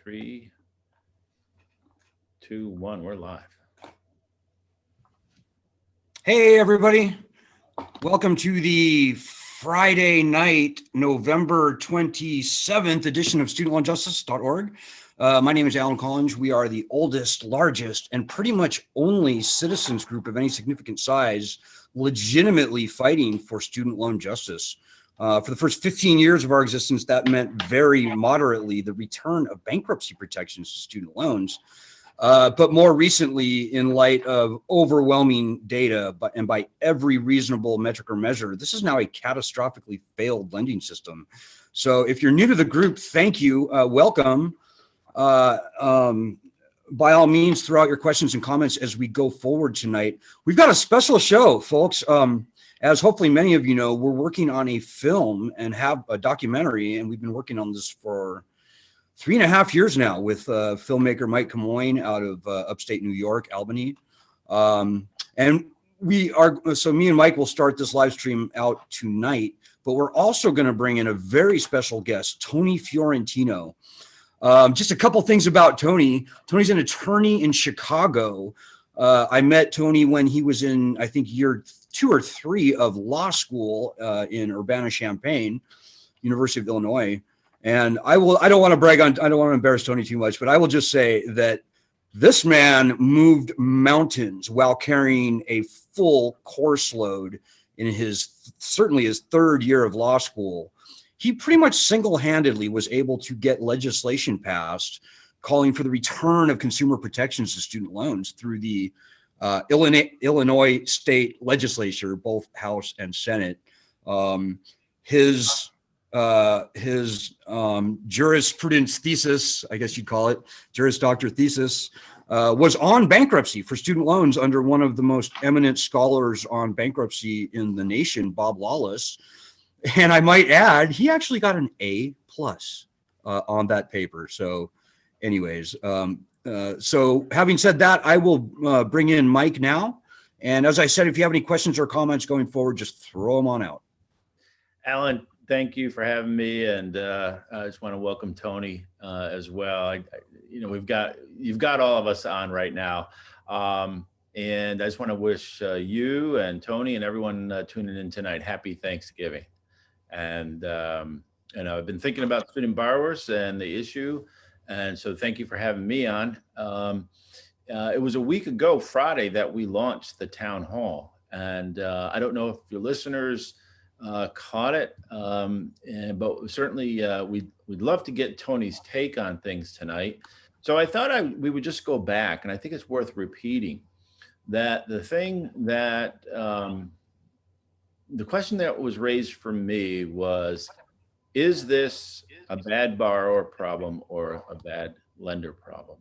3, 2, 1, we're live. Hey, everybody. Welcome to the Friday night, November 27th edition of studentloanjustice.org. My name is Alan Collins. We are the oldest, largest, and pretty much only citizens group of any significant size legitimately fighting for student loan justice. For the first 15 years of our existence, that meant very moderately the return of bankruptcy protections to student loans. But more recently, in light of overwhelming data and by every reasonable metric or measure, this is now a catastrophically failed lending system. So if you're new to the group, thank you. Welcome. By all means, throw out your questions and comments as we go forward tonight. We've got a special show, folks. As hopefully many of you know, we're working on a film and have a documentary, and we've been working on this for 3.5 years now with filmmaker Mike Camoin out of upstate New York, Albany. And me and Mike will start this live stream out tonight, but we're also going to bring in a very special guest, Tony Fiorentino. Just a couple things about Tony. Tony's an attorney in Chicago. I met Tony when he was in, I think, year 2 or 3 of law school in Urbana-Champaign, University of Illinois. And I don't want to embarrass Tony too much, but I will just say that this man moved mountains while carrying a full course load in certainly his 3rd year of law school. He pretty much single-handedly was able to get legislation passed calling for the return of consumer protections to student loans through the Illinois state legislature, both House and Senate. His jurisprudence thesis, I guess you'd call it, Juris Doctor thesis, was on bankruptcy for student loans under one of the most eminent scholars on bankruptcy in the nation, Bob Lawless. And I might add, he actually got an A+ on that paper. So anyways, so having said that, I will bring in Mike now. And as I said, if you have any questions or comments going forward, just throw them on out. Alan, thank you for having me, and I just want to welcome Tony as well. You've got all of us on right now, and I just want to wish you and Tony and everyone tuning in tonight happy Thanksgiving. And I've been thinking about student borrowers and the issue, and so thank you for having me on. It was a week ago Friday that we launched the town hall, and I don't know if your listeners caught it, but certainly we'd love to get Tony's take on things tonight. So I thought we would just go back, and I think it's worth repeating that the thing that the question that was raised for me was, is this a bad borrower problem or a bad lender problem?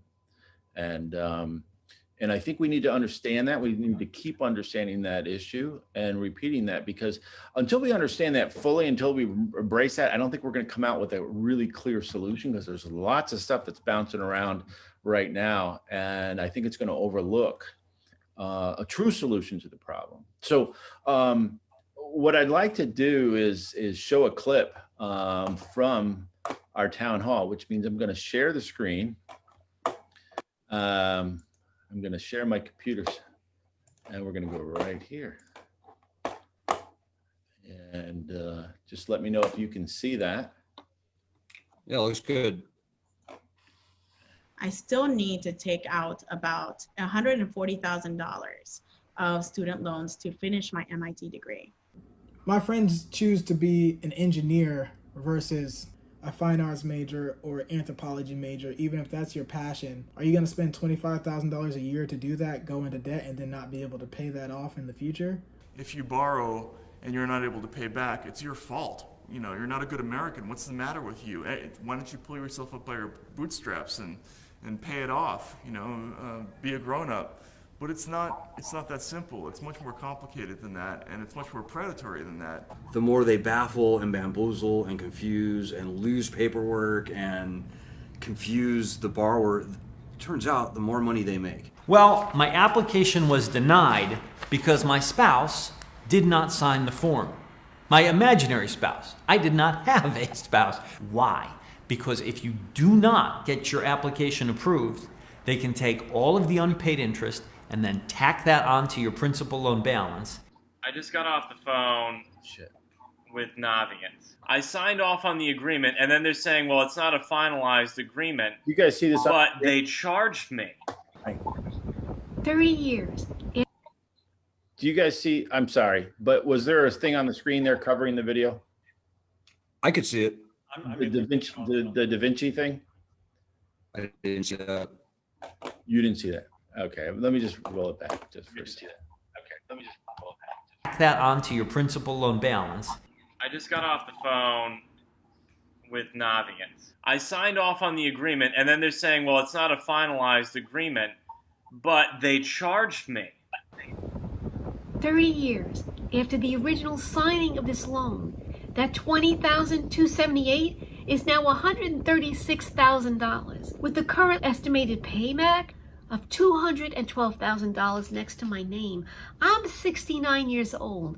And I think we need to understand that. We need to keep understanding that issue and repeating that, because until we understand that fully, until we embrace that, I don't think we're going to come out with a really clear solution, because there's lots of stuff that's bouncing around right now. And I think it's going to overlook a true solution to the problem. So what I'd like to do is show a clip from our town hall, which means I'm going to share the screen. I'm going to share my computers, and we're going to go right here. And just let me know if you can see that. Yeah, looks good. I still need to take out about $140,000 of student loans to finish my MIT degree. My friends choose to be an engineer versus a fine arts major or anthropology major, even if that's your passion. Are you going to spend $25,000 a year to do that, go into debt, and then not be able to pay that off in the future? If you borrow and you're not able to pay back, it's your fault. You know, you're not a good American. What's the matter with you? Why don't you pull yourself up by your bootstraps and pay it off? You know, be a grown-up. But it's not that simple. It's much more complicated than that, and it's much more predatory than that. The more they baffle and bamboozle and confuse and lose paperwork and confuse the borrower, it turns out the more money they make. Well, my application was denied because my spouse did not sign the form. My imaginary spouse. I did not have a spouse. Why? because if you do not get your application approved, they can take all of the unpaid interest and then tack that onto your principal loan balance. I just got off the phone with Navient. I signed off on the agreement, and then they're saying, well, it's not a finalized agreement. You guys see this? But they charged me. 30 years. Do you guys see? I'm sorry, but was there a thing on the screen there covering the video? I could see it. The Da Vinci thing? I didn't see that. You didn't see that. Okay, let me just roll it back just for a second. Tack that onto your principal loan balance. I just got off the phone with Navient. I signed off on the agreement, and then they're saying, well, it's not a finalized agreement, but they charged me. 30 years after the original signing of this loan, that $20,278 is now $136,000, with the current estimated payback of $212,000 next to my name. I'm 69 years old.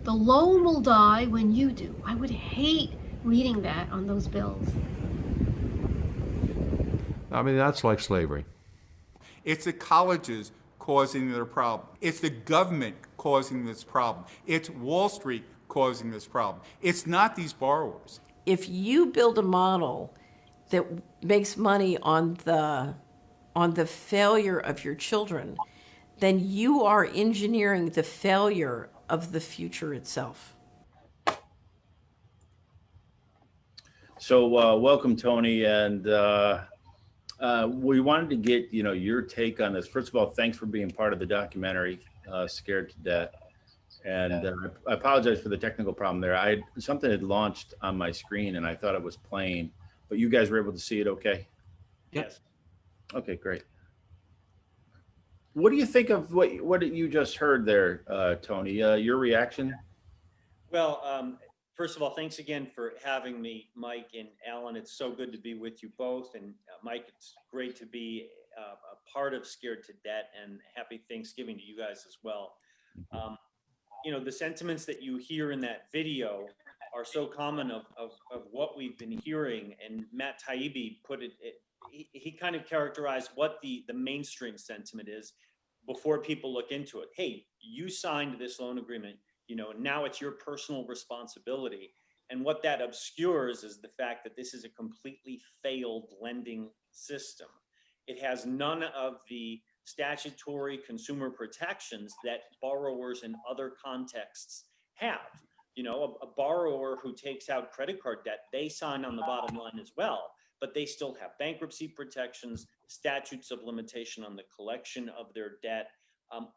The loan will die when you do. I would hate reading that on those bills. I mean, that's like slavery. It's the colleges causing their problem. It's the government causing this problem. It's Wall Street causing this problem. It's not these borrowers. If you build a model that makes money on the failure of your children, then you are engineering the failure of the future itself. So welcome, Tony, and we wanted to get your take on this. First of all, thanks for being part of the documentary, Scared to Debt. And I apologize for the technical problem there. Something had launched on my screen and I thought it was playing, but you guys were able to see it okay? Yes. Okay, great. What do you think of what you just heard there, Tony? Your reaction? Well, first of all, thanks again for having me, Mike and Alan. It's so good to be with you both. And Mike, it's great to be a part of Scared to Debt, and happy Thanksgiving to you guys as well. The sentiments that you hear in that video are so common of what we've been hearing. And Matt Taibbi put it, he kind of characterized what the mainstream sentiment is before people look into it. Hey, you signed this loan agreement, now it's your personal responsibility. And what that obscures is the fact that this is a completely failed lending system. It has none of the statutory consumer protections that borrowers in other contexts have. A borrower who takes out credit card debt, they sign on the bottom line as well, but they still have bankruptcy protections, statutes of limitation on the collection of their debt,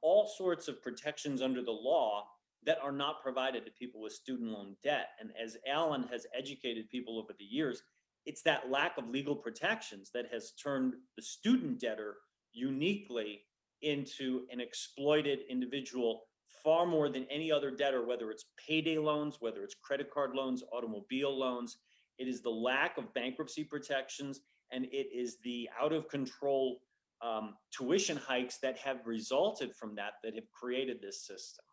all sorts of protections under the law that are not provided to people with student loan debt. And as Alan has educated people over the years, it's that lack of legal protections that has turned the student debtor uniquely into an exploited individual far more than any other debtor, whether it's payday loans, whether it's credit card loans, automobile loans. It is the lack of bankruptcy protections, and it is the out of control tuition hikes that have resulted from that have created this system.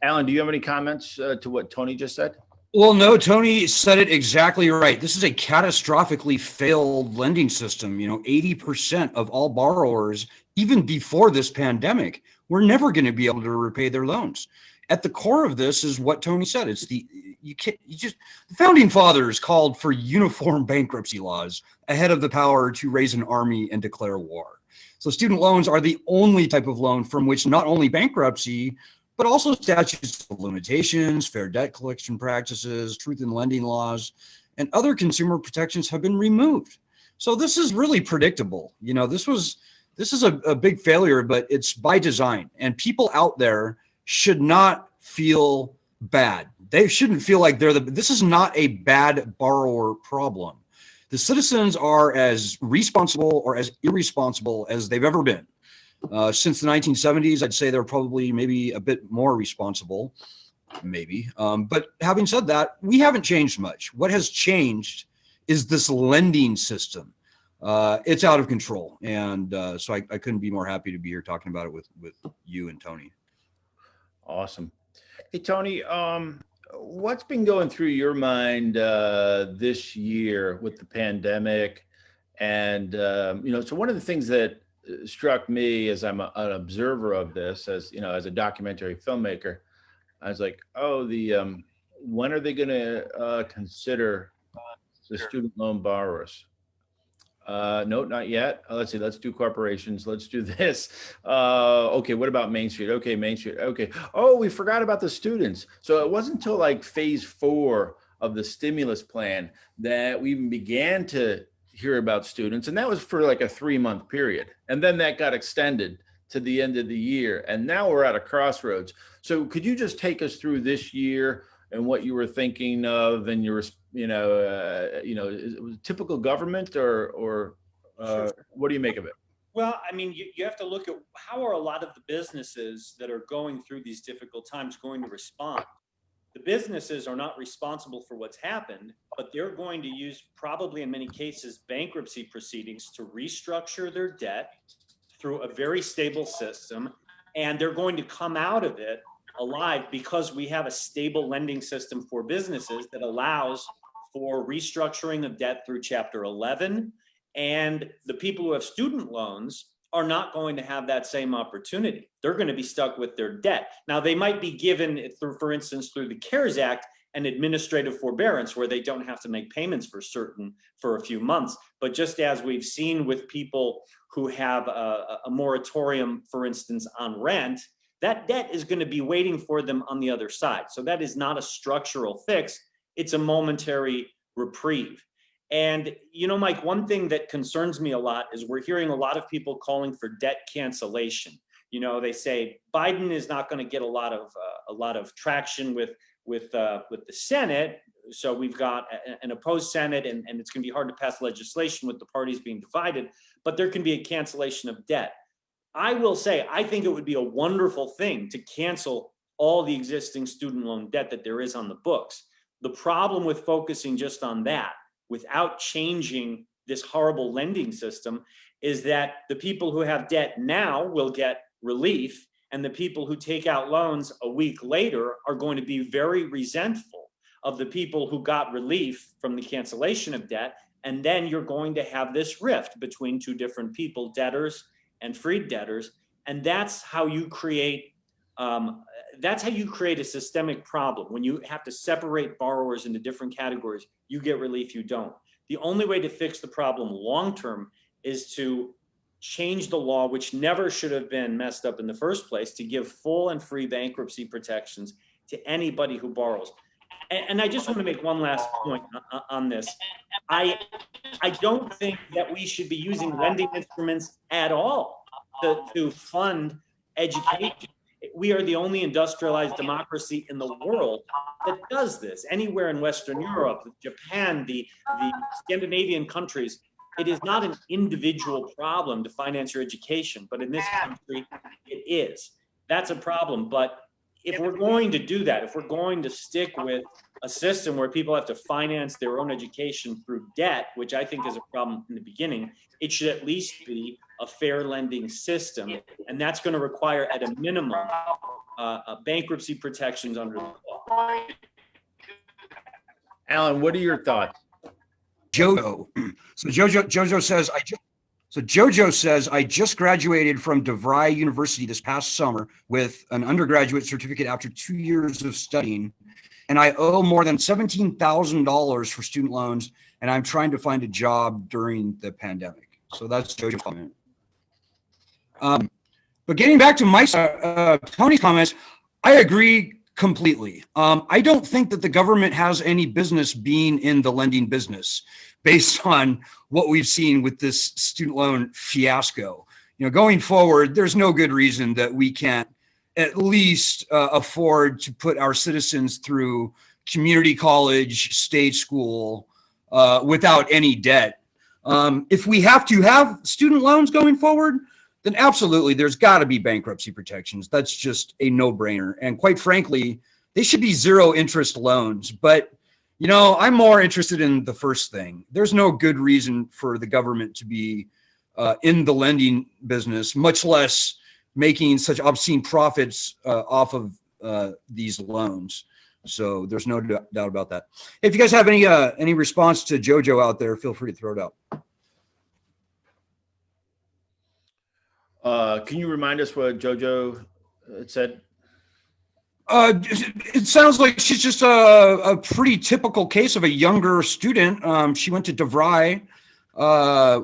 Alan, do you have any comments to what Tony just said? Well, no, Tony said it exactly right. This is a catastrophically failed lending system. 80% of all borrowers, even before this pandemic, were never going to be able to repay their loans. At the core of this is what Tony said. It's the founding fathers called for uniform bankruptcy laws ahead of the power to raise an army and declare war. So student loans are the only type of loan from which not only bankruptcy, but also statutes of limitations, fair debt collection practices, truth in lending laws, and other consumer protections have been removed. So this is really predictable. This is a big failure, but it's by design. And people out there should not feel bad. They shouldn't feel like this is not a bad borrower problem. The citizens are as responsible or as irresponsible as they've ever been. Since the 1970s, I'd say they're probably maybe a bit more responsible, maybe. But having said that, we haven't changed much. What has changed is this lending system. It's out of control. And so I couldn't be more happy to be here talking about it with you and Tony. Awesome. Hey, Tony, what's been going through your mind this year with the pandemic? And, so one of the things that struck me as I'm an observer of this, as, as a documentary filmmaker, I was like, oh, when are they going to consider the student loan borrowers? No, not yet. Let's see. Let's do corporations. Let's do this. Okay, what about Main Street? Okay, Main Street. Okay. Oh, we forgot about the students. So it wasn't until like phase 4 of the stimulus plan that we even began to hear about students, and that was for like a 3-month period, and then that got extended to the end of the year, and now we're at a crossroads. So could you just take us through this year and what you were thinking of, and your, it was typical government, or Sure. what do you make of it? Well, I mean, you have to look at how are a lot of the businesses that are going through these difficult times going to respond. The businesses are not responsible for what's happened, but they're going to use, probably in many cases, bankruptcy proceedings to restructure their debt through a very stable system, and they're going to come out of it alive because we have a stable lending system for businesses that allows for restructuring of debt through Chapter 11. And the people who have student loans are not going to have that same opportunity. They're going to be stuck with their debt. Now, they might be given, through, for instance, through the CARES Act, an administrative forbearance where they don't have to make payments for a few months. But just as we've seen with people who have a moratorium, for instance, on rent, that debt is going to be waiting for them on the other side. So that is not a structural fix. It's a momentary reprieve. And, Mike, one thing that concerns me a lot is we're hearing a lot of people calling for debt cancellation. They say Biden is not going to get a lot of traction with the Senate. So we've got an opposed Senate, and it's going to be hard to pass legislation with the parties being divided, but there can be a cancellation of debt. I will say, I think it would be a wonderful thing to cancel all the existing student loan debt that there is on the books. The problem with focusing just on that, without changing this horrible lending system, is that the people who have debt now will get relief, and the people who take out loans a week later are going to be very resentful of the people who got relief from the cancellation of debt. And then you're going to have this rift between two different people, debtors and freed debtors. And that's how you create a systemic problem. When you have to separate borrowers into different categories, you get relief, you don't. The only way to fix the problem long-term is to change the law, which never should have been messed up in the first place, to give full and free bankruptcy protections to anybody who borrows. And I just want to make one last point on this. I don't think that we should be using lending instruments at all to fund education. We are the only industrialized democracy in the world that does this. Anywhere in Western Europe, Japan, the Scandinavian countries, it is not an individual problem to finance your education, but in this country, it is. That's a problem. But if we're going to do that, if we're going to stick with a system where people have to finance their own education through debt, which I think is a problem in the beginning, it should at least be a fair lending system. And that's going to require, at a minimum, bankruptcy protections under the law. Alan, what are your thoughts? Jojo. So Jojo says, I just graduated from DeVry University this past summer with an undergraduate certificate after 2 years of studying, and I owe more than $17,000 for student loans, and I'm trying to find a job during the pandemic. So that's Jojo's comment. But getting back to Mike's, Tony's comments, I agree completely. I don't think that the government has any business being in the lending business based on what we've seen with this student loan fiasco. Going forward, there's no good reason that we can't at least afford to put our citizens through community college, state school, without any debt. If we have to have student loans going forward, then absolutely, there's got to be bankruptcy protections. That's just a no-brainer. And quite frankly, they should be zero interest loans. But, I'm more interested in the first thing. There's no good reason for the government to be in the lending business, much less making such obscene profits off of these loans. So there's no doubt about that. If you guys have any response to JoJo out there, feel free to throw it out. Can you remind us what JoJo said? It sounds like she's just a pretty typical case of a younger student. She went to DeVry,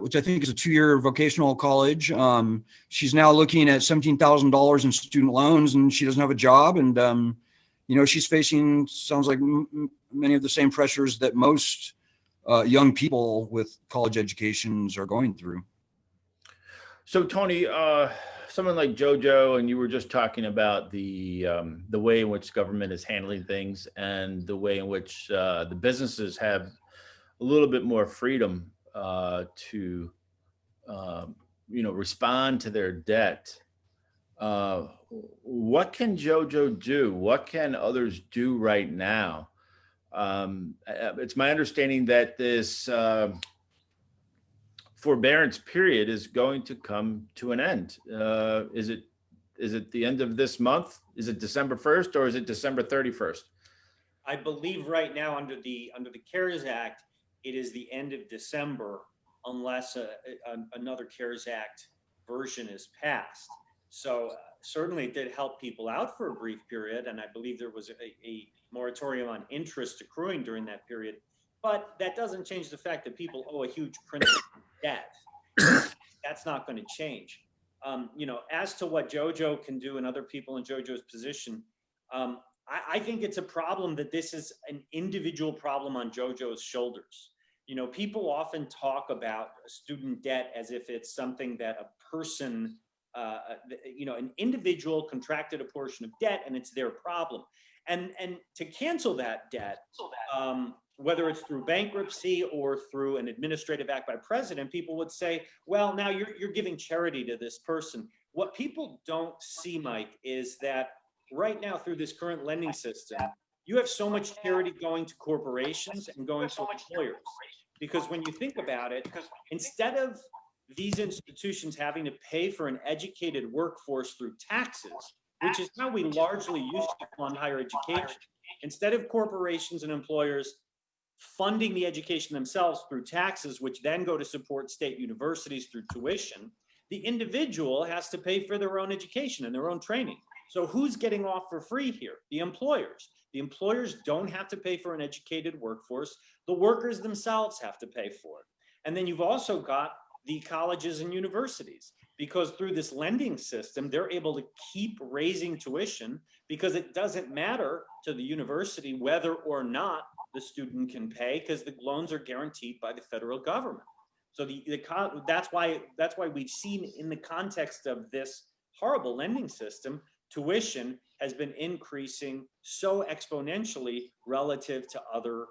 which I think is a 2-year vocational college. She's now looking at $17,000 in student loans, and she doesn't have a job. And she's facing, sounds like many of the same pressures that most young people with college educations are going through. So Tony, someone like JoJo, and you were just talking about the way in which government is handling things and the way in which the businesses have a little bit more freedom to respond to their debt. What can JoJo do? What can others do right now? It's my understanding that this forbearance period is going to come to an end. Is it the end of this month? Is it December 1st or is it December 31st? I believe right now under the CARES Act, it is the end of December unless another CARES Act version is passed. So certainly it did help people out for a brief period, and I believe there was a moratorium on interest accruing during that period. But that doesn't change the fact that people owe a huge principal debt. That's not going to change. As to what JoJo can do and other people in JoJo's position, I think it's a problem that this is an individual problem on JoJo's shoulders. People often talk about student debt as if it's something that a person, an individual contracted a portion of debt and it's their problem. And to cancel that debt, whether it's through bankruptcy or through an administrative act by president, people would say, well, now you're giving charity to this person. What people don't see, Mike, is that right now through this current lending system, you have so much charity going to corporations and going to employers. Because when you think about it, instead of these institutions having to pay for an educated workforce through taxes, which is how we largely used to fund higher education, instead of corporations and employers funding the education themselves through taxes, which then go to support state universities through tuition, the individual has to pay for their own education and their own training. So who's getting off for free here? The employers. The employers don't have to pay for an educated workforce. The workers themselves have to pay for it. And then you've also got the colleges and universities, because through this lending system, they're able to keep raising tuition because it doesn't matter to the university whether or not the student can pay, because the loans are guaranteed by the federal government. So that's why we've seen in the context of this horrible lending system, tuition has been increasing so exponentially relative to other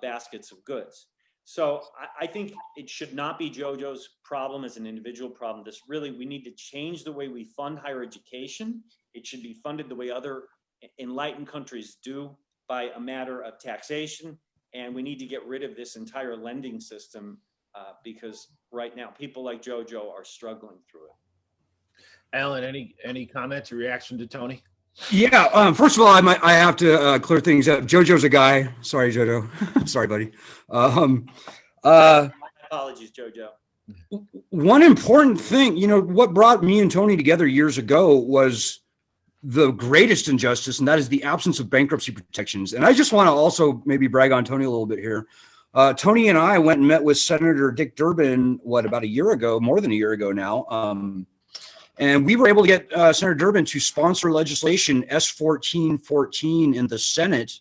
baskets of goods. So I think it should not be JoJo's problem as an individual problem. We need to change the way we fund higher education. It should be funded the way other enlightened countries do, by a matter of taxation. And we need to get rid of this entire lending system because right now people like JoJo are struggling through it. Alan, any comments or reaction to Tony? Yeah. First of all, I have to clear things up. JoJo's a guy. Sorry, JoJo. Sorry, buddy. My apologies, JoJo. One important thing, what brought me and Tony together years ago was the greatest injustice, and that is the absence of bankruptcy protections. And I just want to also maybe brag on Tony a little bit here. Tony and I went and met with Senator Dick Durbin, about a year ago, more than a year ago now. And we were able to get Senator Durbin to sponsor legislation S1414 in the Senate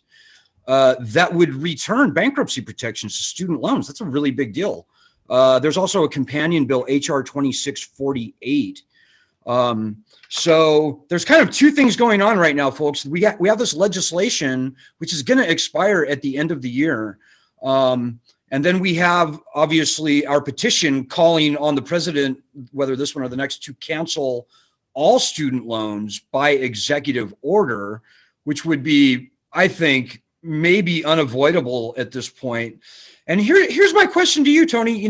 that would return bankruptcy protections to student loans. That's a really big deal. There's also a companion bill, HR 2648. So there's kind of two things going on right now, folks. We have this legislation, which is going to expire at the end of the year. And then we have, obviously, our petition calling on the president, whether this one or the next, to cancel all student loans by executive order, which would be, I think, maybe unavoidable at this point. And here's my question to you, Tony.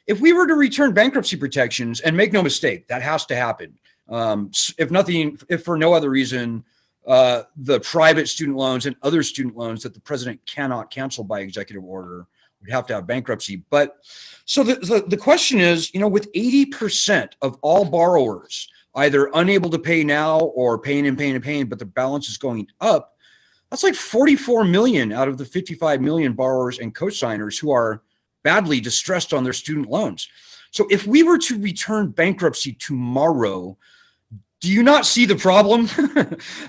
If we were to return bankruptcy protections, and make no mistake, that has to happen. If for no other reason, the private student loans and other student loans that the president cannot cancel by executive order. We'd have to have bankruptcy. But so the question is, with 80% of all borrowers either unable to pay now or paying and paying and paying, but the balance is going up, that's like 44 million out of the 55 million borrowers and co-signers who are badly distressed on their student loans. So if we were to return bankruptcy tomorrow, do you not see the problem?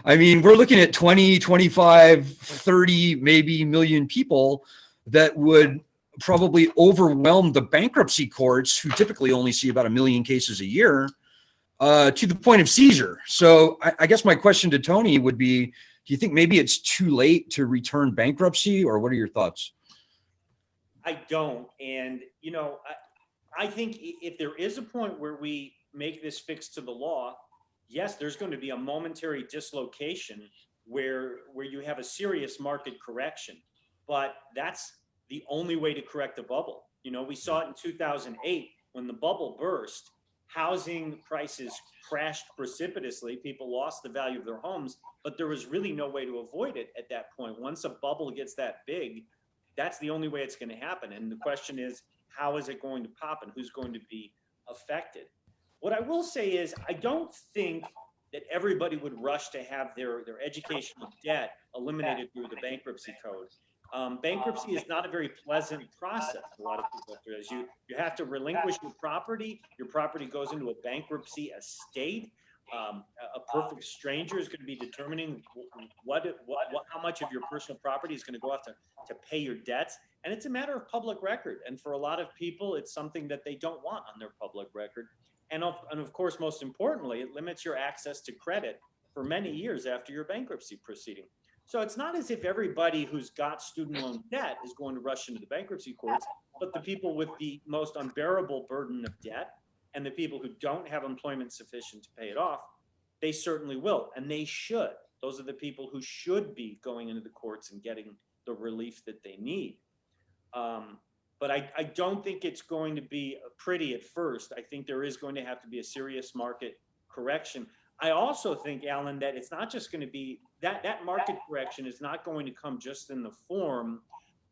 I mean, we're looking at 20, 25, 30, maybe million people that would probably overwhelm the bankruptcy courts, who typically only see about 1 million cases a year, to the point of seizure. So I guess my question to Tony would be, do you think maybe it's too late to return bankruptcy, or what are your thoughts? I don't. And, I think if there is a point where we make this fix to the law, yes, there's going to be a momentary dislocation where you have a serious market correction, but that's the only way to correct a bubble. We saw it in 2008 when the bubble burst. Housing prices crashed precipitously. People lost the value of their homes, but there was really no way to avoid it at that point. Once a bubble gets that big, that's the only way it's going to happen. And the question is, how is it going to pop and who's going to be affected? What I will say is, I don't think that everybody would rush to have their educational debt eliminated through the bankruptcy code. Bankruptcy is not a very pleasant process. A lot of people do this. You have to relinquish your property. Your property goes into a bankruptcy estate. A perfect stranger is going to be determining how much of your personal property is going to go off to pay your debts. And it's a matter of public record. And for a lot of people, it's something that they don't want on their public record. And of course, most importantly, it limits your access to credit for many years after your bankruptcy proceeding. So it's not as if everybody who's got student loan debt is going to rush into the bankruptcy courts, but the people with the most unbearable burden of debt and the people who don't have employment sufficient to pay it off, they certainly will, and they should. Those are the people who should be going into the courts and getting the relief that they need. But I don't think it's going to be pretty at first. I think there is going to have to be a serious market correction. I also think, Alan, that it's not just going to be that market correction is not going to come just in the form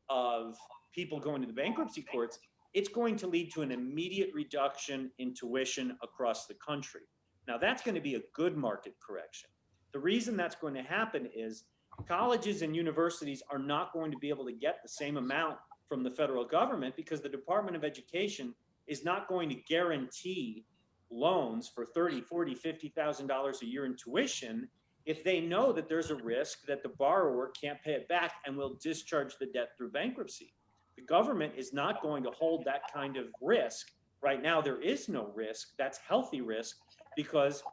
of people going to the bankruptcy courts. It's going to lead to an immediate reduction in tuition across the country. Now, that's going to be a good market correction. The reason that's going to happen is colleges and universities are not going to be able to get the same amount from the federal government because the Department of Education is not going to guarantee loans for $30,000, $40,000, $50,000 a year in tuition if they know that there's a risk that the borrower can't pay it back and will discharge the debt through bankruptcy. The government is not going to hold that kind of risk. Right now, there is no risk. That's healthy risk because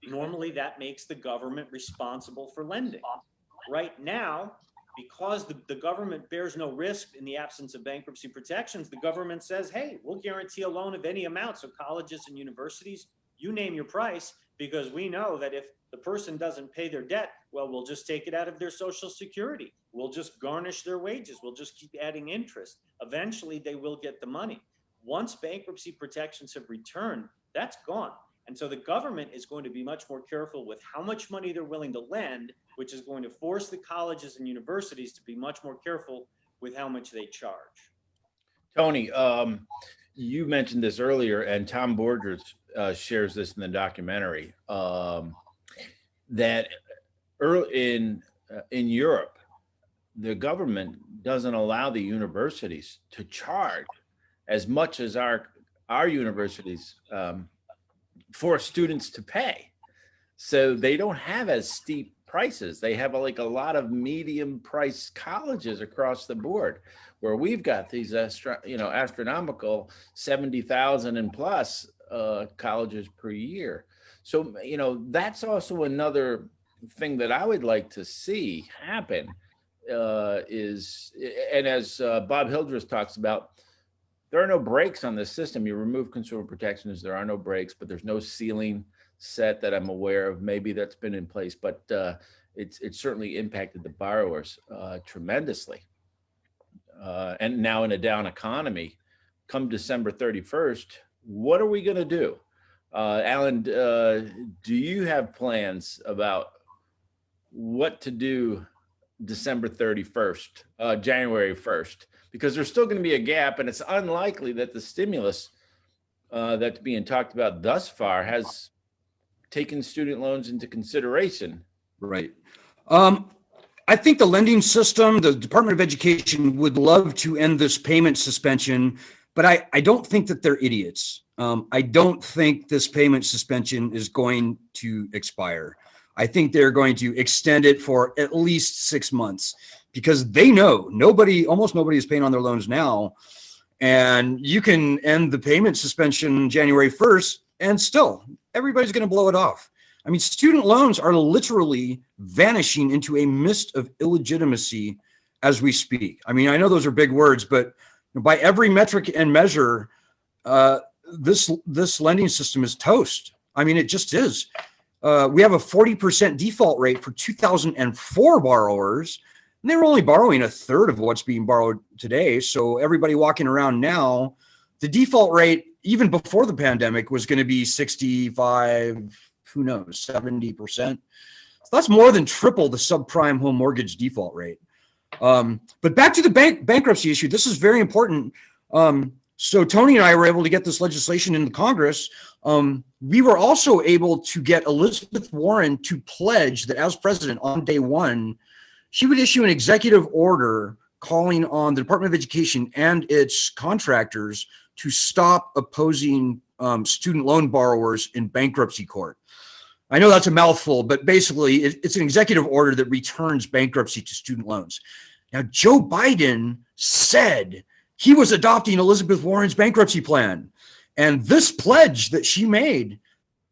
normally that makes the government responsible for lending. Right now, because the government bears no risk in the absence of bankruptcy protections, the government says, hey, we'll guarantee a loan of any amount. So colleges and universities, you name your price, because we know that if the person doesn't pay their debt, well, we'll just take it out of their Social Security. We'll just garnish their wages. We'll just keep adding interest. Eventually, they will get the money. Once bankruptcy protections have returned, that's gone. And so the government is going to be much more careful with how much money they're willing to lend, which is going to force the colleges and universities to be much more careful with how much they charge. Tony, you mentioned this earlier, and Tom Borders shares this in the documentary, that early in Europe, the government doesn't allow the universities to charge as much as our universities for students to pay. So they don't have as steep prices. They have a lot of medium price colleges across the board, where we've got these astronomical 70,000 and plus colleges per year. So that's also another thing that I would like to see happen is, and as Bob Hildreth talks about, there are no brakes on this system. You remove consumer protections, there are no brakes, but there's no ceiling set that I'm aware of. Maybe that's been in place, but it's certainly impacted the borrowers tremendously. And now in a down economy, come December 31st, what are we going to do? Alan, do you have plans about what to do December 31st, January 1st, because there's still going to be a gap, and it's unlikely that the stimulus that's being talked about thus far has taken student loans into consideration. Right. I think the lending system, the Department of Education would love to end this payment suspension, but I don't think that they're idiots. I don't think this payment suspension is going to expire. I think they're going to extend it for at least 6 months because they know almost nobody is paying on their loans now. And you can end the payment suspension January 1st and still everybody's going to blow it off. I mean, student loans are literally vanishing into a mist of illegitimacy as we speak. I mean, I know those are big words, but by every metric and measure, this lending system is toast. I mean, it just is. We have a 40% default rate for 2004 borrowers, and they were only borrowing a third of what's being borrowed today. So everybody walking around now, the default rate, even before the pandemic, was going to be 65, who knows, 70%. So that's more than triple the subprime home mortgage default rate. But back to the bankruptcy issue, this is very important. So Tony and I were able to get this legislation into Congress. We were also able to get Elizabeth Warren to pledge that as president on day one, she would issue an executive order calling on the Department of Education and its contractors to stop opposing student loan borrowers in bankruptcy court. I know that's a mouthful, but basically it's an executive order that returns bankruptcy to student loans. Now, Joe Biden said he was adopting Elizabeth Warren's bankruptcy plan. And this pledge that she made,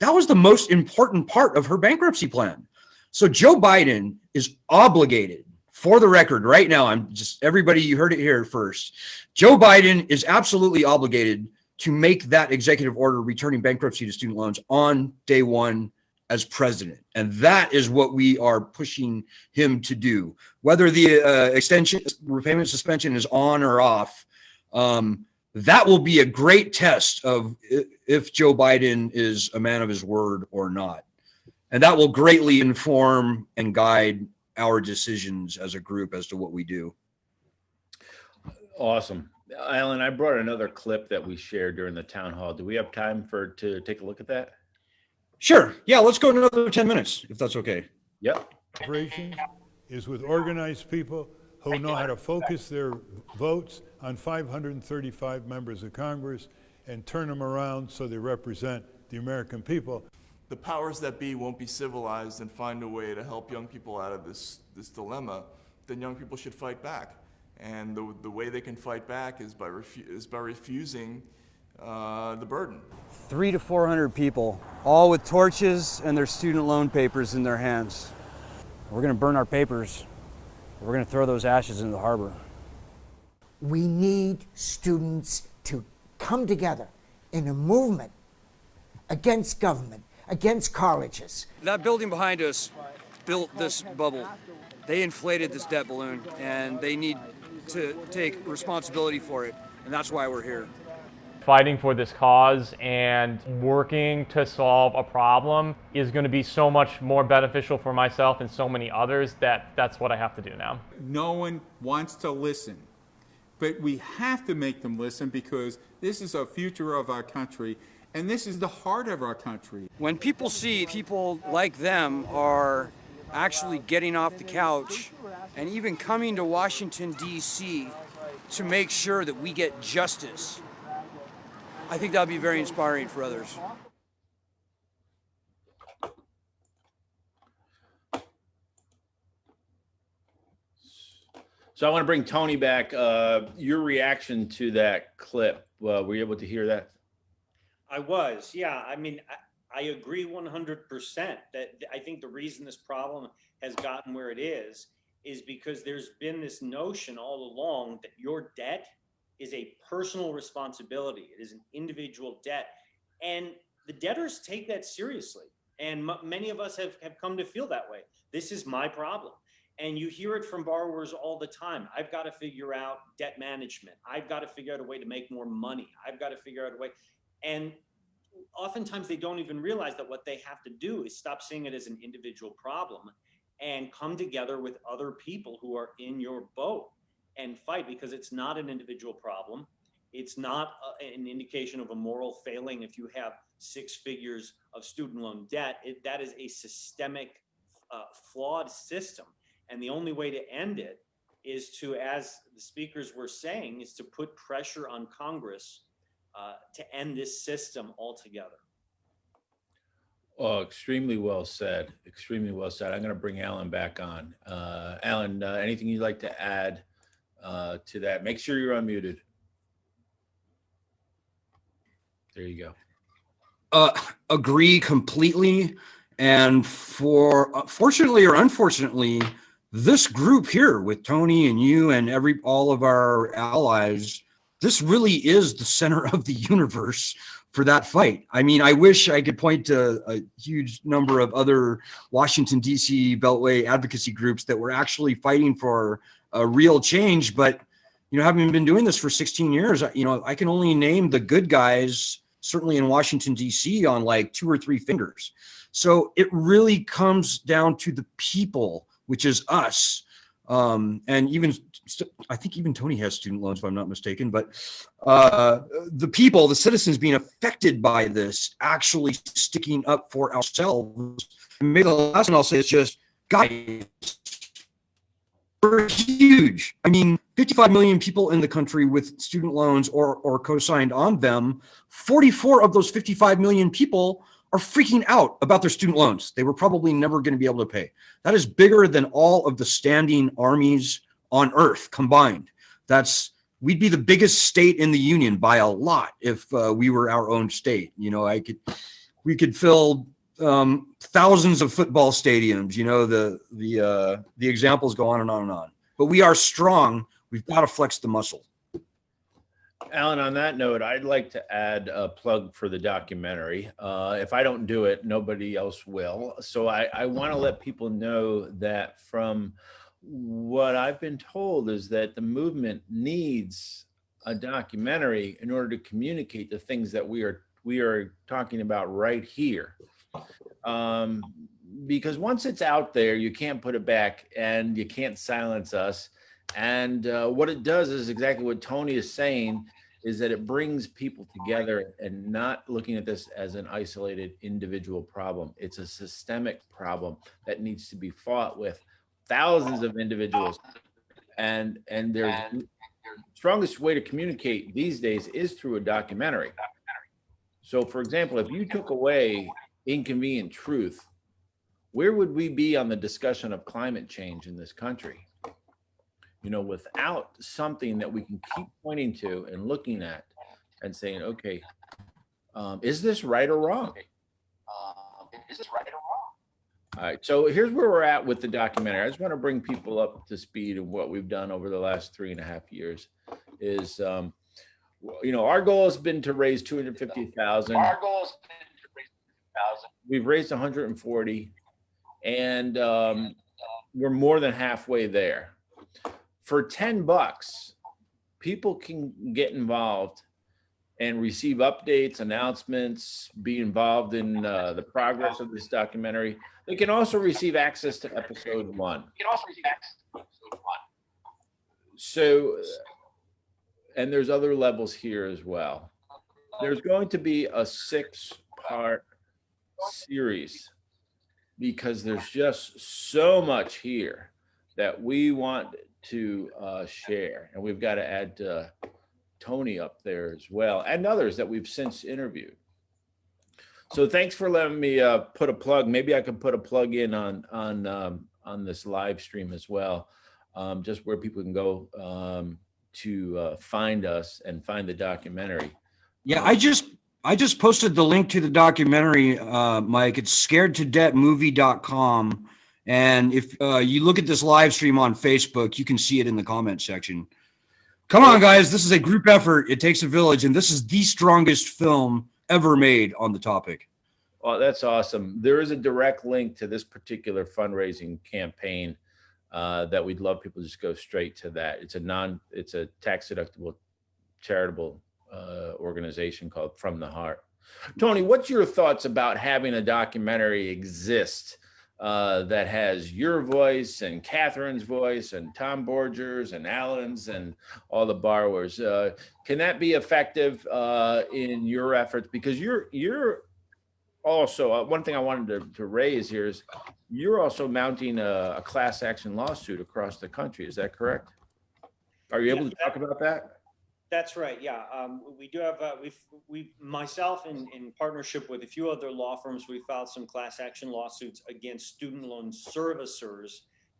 that was the most important part of her bankruptcy plan. So Joe Biden is obligated, for the record, right now, everybody, you heard it here first. Joe Biden is absolutely obligated to make that executive order returning bankruptcy to student loans on day one as president. And that is what we are pushing him to do. Whether the extension repayment suspension is on or off, that will be a great test of if Joe Biden is a man of his word or not. And that will greatly inform and guide our decisions as a group as to what we do. Awesome. Alan, I brought another clip that we shared during the town hall. Do we have time to take a look at that? Sure. Yeah, let's go another 10 minutes, if that's okay. Yep. Operation is with organized people who know how to focus their votes on 535 members of Congress and turn them around so they represent the American people. The powers that be won't be civilized and find a way to help young people out of this dilemma, then young people should fight back. And the way they can fight back is by refusing the burden. 300 to 400 people, all with torches and their student loan papers in their hands. We're going to burn our papers. We're going to throw those ashes into the harbor. We need students to come together in a movement against government, against colleges. That building behind us built this bubble. They inflated this debt balloon, and they need to take responsibility for it, and that's why we're here. Fighting for this cause and working to solve a problem is going to be so much more beneficial for myself and so many others that's what I have to do now. No one wants to listen, but we have to make them listen because this is the future of our country, and this is the heart of our country. When people see people like them are actually getting off the couch and even coming to Washington, D.C. to make sure that we get justice, I think that'll be very inspiring for others. So I want to bring Tony back. Your reaction to that clip, were you able to hear that? I was, yeah. I mean, I agree 100% that I think the reason this problem has gotten where it is because there's been this notion all along that your debt is a personal responsibility. It is an individual debt. And the debtors take that seriously. And many of us have come to feel that way. This is my problem. And you hear it from borrowers all the time. I've got to figure out debt management. I've got to figure out a way to make more money. I've got to figure out a way. And oftentimes they don't even realize that what they have to do is stop seeing it as an individual problem and come together with other people who are in your boat and fight, because it's not an individual problem. It's not an indication of a moral failing if you have 6 figures of student loan debt. That is a systemic, flawed system. And the only way to end it is to, as the speakers were saying, is to put pressure on Congress to end this system altogether. Oh, extremely well said. Extremely well said. I'm going to bring Alan back on. Alan, anything you'd like to add to that? Make sure you're unmuted. There you go. Agree completely. And fortunately or unfortunately, this group here with Tony and you and all of our allies, this really is the center of the universe for that fight. I mean, I wish I could point to a huge number of other Washington, D.C. Beltway advocacy groups that were actually fighting for a real change. But, having been doing this for 16 years, I can only name the good guys, certainly in Washington, D.C., on like 2 or 3 fingers. So it really comes down to the people, which is us. And I think even Tony has student loans, if I'm not mistaken, but the people, the citizens being affected by this, actually sticking up for ourselves. And maybe the last one I'll say is just, guys, we're huge. I mean, 55 million people in the country with student loans or co-signed on them. 44 of those 55 million people are freaking out about their student loans. They were probably never going to be able to pay. That is bigger than all of the standing armies on earth combined. We'd be the biggest state in the union by a lot if we were our own state. We could fill thousands of football stadiums. The examples go on and on and on. But we are strong. We've got to flex the muscle. Alan, on that note, I'd like to add a plug for the documentary. If I don't do it, nobody else will. So I want to let people know that from what I've been told is that the movement needs a documentary in order to communicate the things that we are talking about right here. Because once it's out there, you can't put it back and you can't silence us. And what it does is exactly what Tony is saying, is that it brings people together and not looking at this as an isolated individual problem. It's a systemic problem that needs to be fought with thousands of individuals. And there's the strongest way to communicate these days is through a documentary. So for example, if you took away Inconvenient Truth, where would we be on the discussion of climate change in this country? Without something that we can keep pointing to and looking at and saying, okay, is this right or wrong? All right, so here's where we're at with the documentary. I just want to bring people up to speed of what we've done over the last 3.5 years. Is our goal has been to raise 250,000. Our goal has been to raise 250,000. We've raised 140, and we're more than halfway there. For $10, people can get involved and receive updates, announcements, be involved in the progress of this documentary. They can also receive access to episode 1. So, and there's other levels here as well. There's going to be a 6-part series because there's just so much here that we want to share, and we've got to add Tony up there as well, and others that we've since interviewed. So thanks for letting me put a plug. Maybe I can put a plug in on this live stream as well, just where people can go to find us and find the documentary. Yeah, I just posted the link to the documentary, Mike. It's scaredtodebtmovie.com. And if you look at this live stream on Facebook, you can see it in the comment section. Come on, guys. This is a group effort. It takes a village. And this is the strongest film ever made on the topic. Oh, that's awesome. There is a direct link to this particular fundraising campaign that we'd love people to just go straight to that. It's a tax-deductible charitable organization called From the Heart. Tony, what's your thoughts about having a documentary exist that has your voice and Catherine's voice and Tom Borger's and Alan's and all the borrowers. Can that be effective in your efforts? Because you're also, one thing I wanted to raise here is you're also mounting a class action lawsuit across the country. Is that correct? Are you able to talk about that? That's right. Yeah, we do have. Myself, in partnership with a few other law firms, we filed some class action lawsuits against student loan servicers.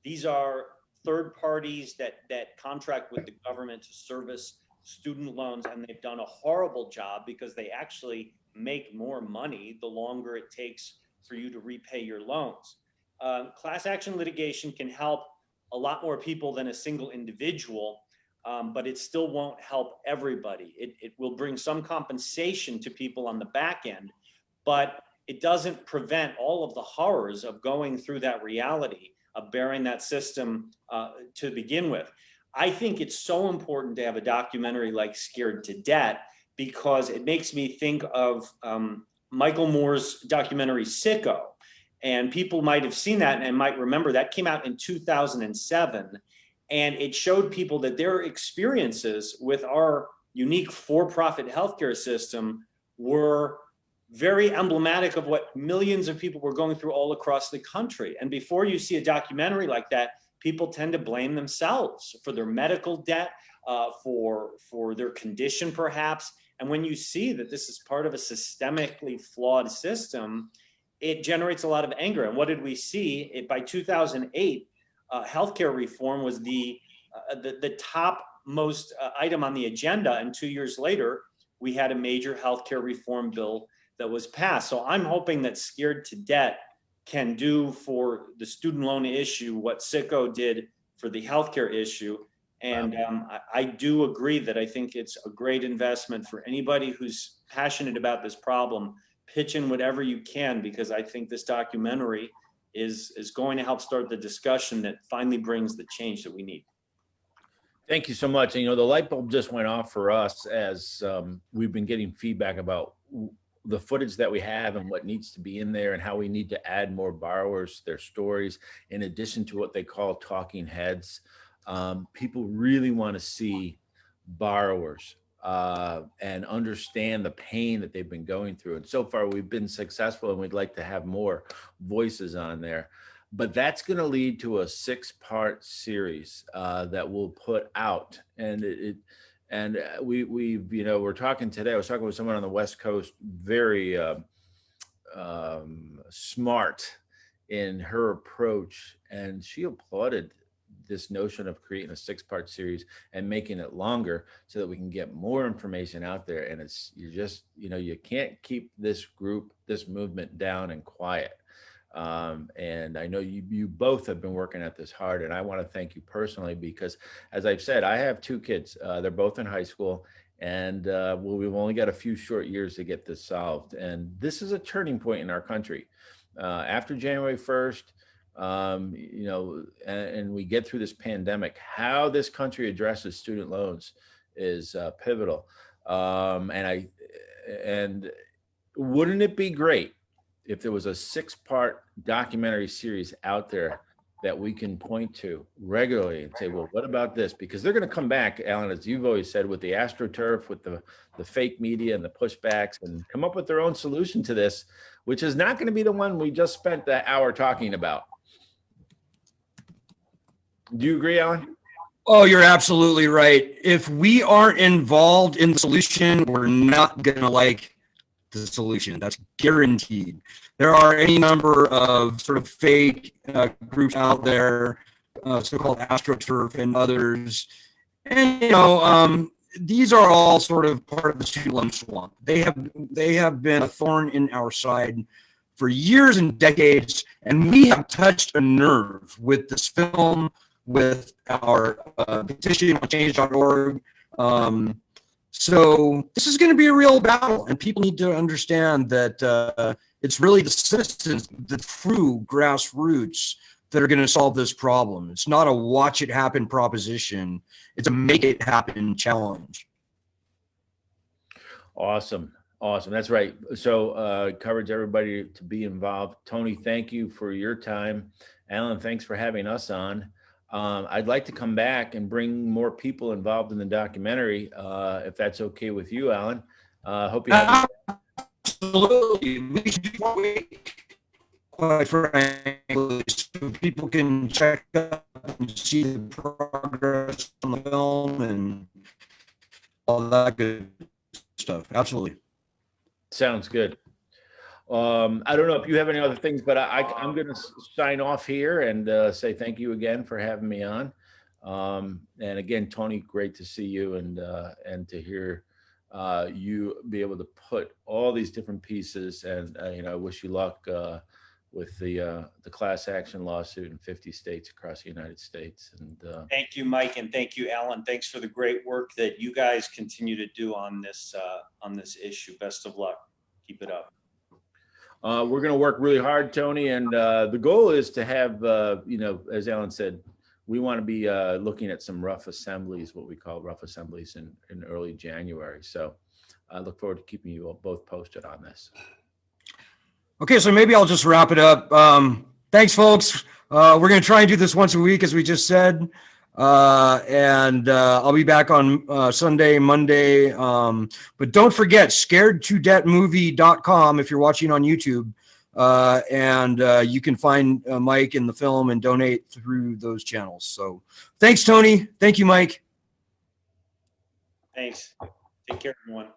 These are third parties that contract with the government to service student loans, and they've done a horrible job because they actually make more money the longer it takes for you to repay your loans. Class action litigation can help a lot more people than a single individual. But it still won't help everybody. It will bring some compensation to people on the back end, but it doesn't prevent all of the horrors of going through that reality of bearing that system to begin with. I think it's so important to have a documentary like Scared to Debt because it makes me think of Michael Moore's documentary Sicko. And people might have seen that and might remember that came out in 2007. And it showed people that their experiences with our unique for-profit healthcare system were very emblematic of what millions of people were going through all across the country. And before you see a documentary like that, people tend to blame themselves for their medical debt, for their condition perhaps. And when you see that this is part of a systemically flawed system, it generates a lot of anger. And what did we see? By 2008, healthcare reform was the top most item on the agenda, and 2 years later, we had a major healthcare reform bill that was passed. So I'm hoping that Scared to Debt can do for the student loan issue what Sicko did for the healthcare issue. And I do agree that I think it's a great investment for anybody who's passionate about this problem. Pitch in whatever you can, because I think this documentary is going to help start the discussion that finally brings the change that we need. Thank you so much. And, the light bulb just went off for us as we've been getting feedback about the footage that we have and what needs to be in there and how we need to add more borrowers, their stories, in addition to what they call talking heads. People really want to see borrowers and understand the pain that they've been going through. And so far we've been successful, and we'd like to have more voices on there. But that's going to lead to a 6-part series that we'll put out. And we're talking today. I was talking with someone on the West Coast, very smart in her approach, and she applauded this notion of creating a 6-part series and making it longer so that we can get more information out there. And you can't keep this movement down and quiet. And I know you both have been working at this hard, and I want to thank you personally because, as I've said, I have 2 kids. They're both in high school, and we've only got a few short years to get this solved. And this is a turning point in our country. After January 1st, and we get through this pandemic, how this country addresses student loans is pivotal. And wouldn't it be great if there was a 6-part documentary series out there that we can point to regularly and say, well, what about this? Because they're going to come back, Alan, as you've always said, with the AstroTurf, with the fake media and the pushbacks, and come up with their own solution to this, which is not going to be the one we just spent that hour talking about. Do you agree, Alan? Oh, you're absolutely right. If we aren't involved in the solution, we're not going to like the solution. That's guaranteed. There are any number of sort of fake groups out there, so-called AstroTurf and others. And, these are all sort of part of the student loan swamp. They have been a thorn in our side for years and decades, and we have touched a nerve with this film, with our petition on change.org. So this is going to be a real battle, and people need to understand that it's really the citizens, the true grassroots, that are going to solve this problem. It's not a watch it happen proposition. It's a make it happen challenge. Awesome. Awesome. That's right. So encourage everybody to be involved. Tony, thank you for your time. Alan, thanks for having us on. I'd like to come back and bring more people involved in the documentary, if that's okay with you, Alan. Hope you have. Absolutely. We should do 4 weeks, quite frankly, so people can check up and see the progress on the film and all that good stuff. Absolutely. Sounds good. I don't know if you have any other things, but I'm going to sign off here and say thank you again for having me on. And again, Tony, great to see you and to hear you be able to put all these different pieces. And I wish you luck with the class action lawsuit in 50 states across the United States. And thank you, Mike, and thank you, Alan. Thanks for the great work that you guys continue to do on this issue. Best of luck. Keep it up. We're going to work really hard, Tony, and the goal is to have, as Alan said, we want to be looking at some rough assemblies, what we call rough assemblies in early January. So I look forward to keeping you both posted on this. Okay, so maybe I'll just wrap it up. Thanks, folks. We're going to try and do this once a week, as we just said. And I'll be back on Sunday, Monday. But don't forget, scaredtodebtmovie.com if you're watching on YouTube. And you can find Mike in the film and donate through those channels. So thanks, Tony. Thank you, Mike. Thanks. Take care, everyone.